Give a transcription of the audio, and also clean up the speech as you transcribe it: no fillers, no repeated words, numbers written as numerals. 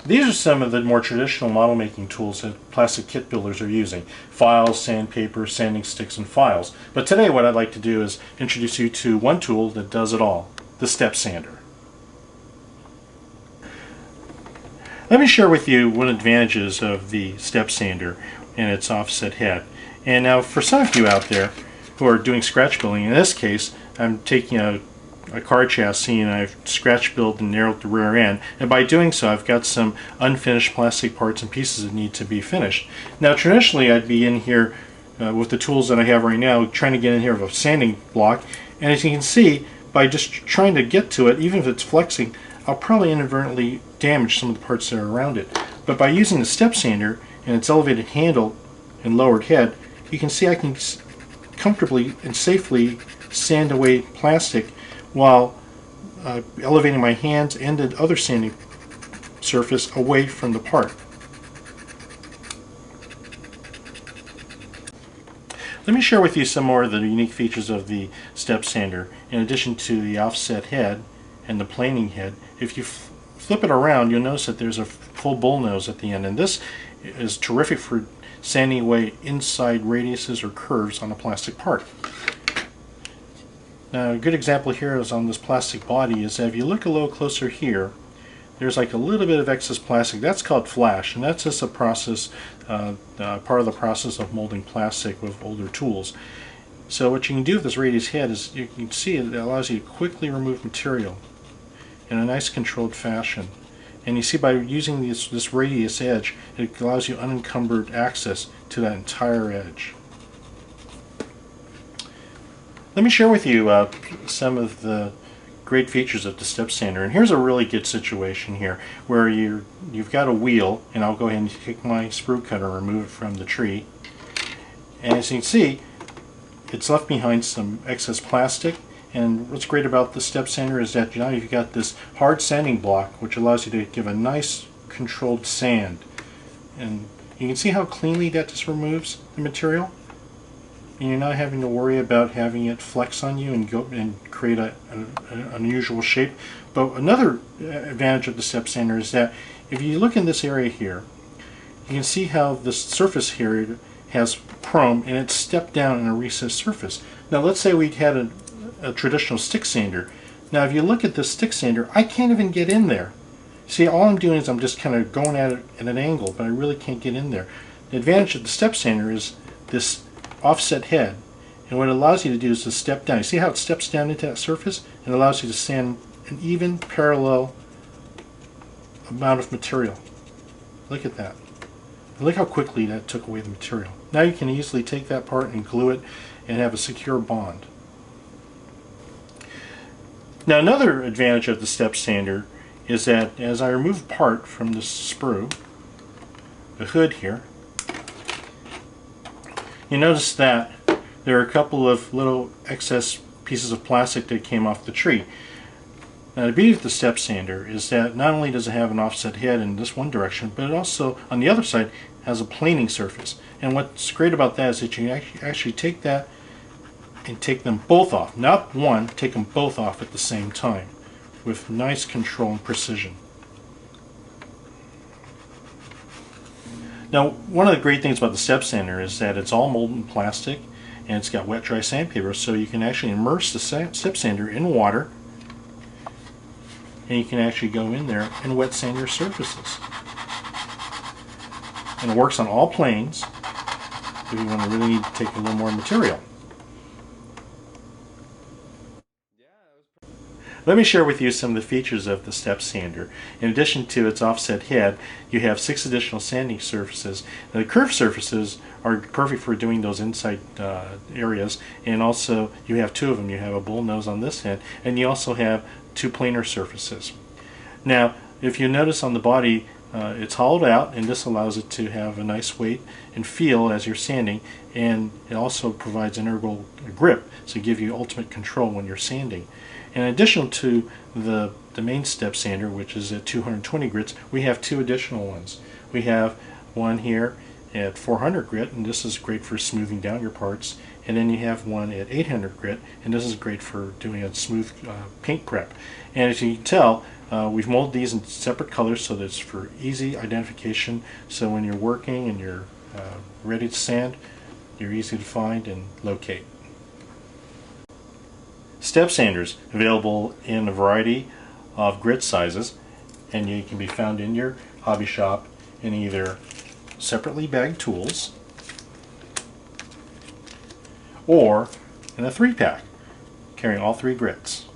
These are some of the more traditional model making tools that plastic kit builders are using. Files, sandpaper, sanding sticks, and files. But today what I'd like to do is introduce you to one tool that does it all, the stepSander. Let me share with you one of the advantages of the stepSander and its offset head. And now for some of you out there who are doing scratch building, in this case I'm taking a car chassis and I've scratch built and narrowed the rear end, and by doing so I've got some unfinished plastic parts and pieces that need to be finished. Now traditionally I'd be in here with the tools that I have right now trying to get in here with a sanding block, and as you can see, by just trying to get to it, even if it's flexing, I'll probably inadvertently damage some of the parts that are around it. But by using the stepSander and its elevated handle and lowered head, you can see I can comfortably and safely sand away plastic while elevating my hands and the other sanding surface away from the part. Let me share with you some more of the unique features of the stepSander. In addition to the offset head and the planing head, if you flip it around, you'll notice that there's a full bull nose at the end, and this is terrific for sanding away inside radiuses or curves on a plastic part. Now a good example here is on this plastic body is that if you look a little closer here, there's like a little bit of excess plastic. That's called flash, and that's just a process, part of the process of molding plastic with older tools. So what you can do with this radius head is you can see it allows you to quickly remove material in a nice controlled fashion. And you see by using this radius edge, it allows you unencumbered access to that entire edge. Let me share with you some of the great features of the stepSander. And here's a really good situation here where you've got a wheel, and I'll go ahead and take my sprue cutter and remove it from the tree. And as you can see, it's left behind some excess plastic. And what's great about the stepSander is that now you've got this hard sanding block which allows you to give a nice controlled sand. And you can see how cleanly that just removes the material. And you're not having to worry about having it flex on you and go and create an unusual shape. But another advantage of the stepSander is that if you look in this area here, you can see how this surface here has chrome and it's stepped down in a recessed surface. Now let's say we had a traditional stick sander. Now if you look at this stick sander, I can't even get in there. See, all I'm doing is I'm just kind of going at it at an angle, but I really can't get in there. The advantage of the stepSander is this offset head, and what it allows you to do is to step down. You see how it steps down into that surface? And it allows you to sand an even parallel amount of material. Look at that. And look how quickly that took away the material. Now you can easily take that part and glue it and have a secure bond. Now another advantage of the stepSander is that as I remove part from this sprue, the hood here, you notice that there are a couple of little excess pieces of plastic that came off the tree. Now the beauty of the stepSander is that not only does it have an offset head in this one direction, but it also on the other side has a planing surface. And what's great about that is that you can actually take that and take them both off. Not one, take them both off at the same time with nice control and precision. Now, one of the great things about the stepSander is that it's all molten plastic and it's got wet dry sandpaper, so you can actually immerse the stepSander in water and you can actually go in there and wet sand your surfaces. And it works on all planes if you want to really need to take a little more material. Let me share with you some of the features of the stepSander. In addition to its offset head, you have 6 additional sanding surfaces. Now, the curved surfaces are perfect for doing those inside areas, and also you have 2 of them. You have a bull nose on this end, and you also have 2 planar surfaces. Now, if you notice on the body, it's hollowed out, and this allows it to have a nice weight and feel as you're sanding, and it also provides integral grip to give you ultimate control when you're sanding. In addition to the main stepSander, which is at 220 grits, we have 2 additional ones. We have one here at 400 grit, and this is great for smoothing down your parts, and then you have one at 800 grit, and this is great for doing a smooth paint prep. And as you can tell, we've molded these in separate colors so that it's for easy identification, so when you're working and you're ready to sand, you're easy to find and locate. stepSanders, available in a variety of grit sizes, and you can be found in your hobby shop in either separately bagged tools or in a 3-pack carrying all 3 grits.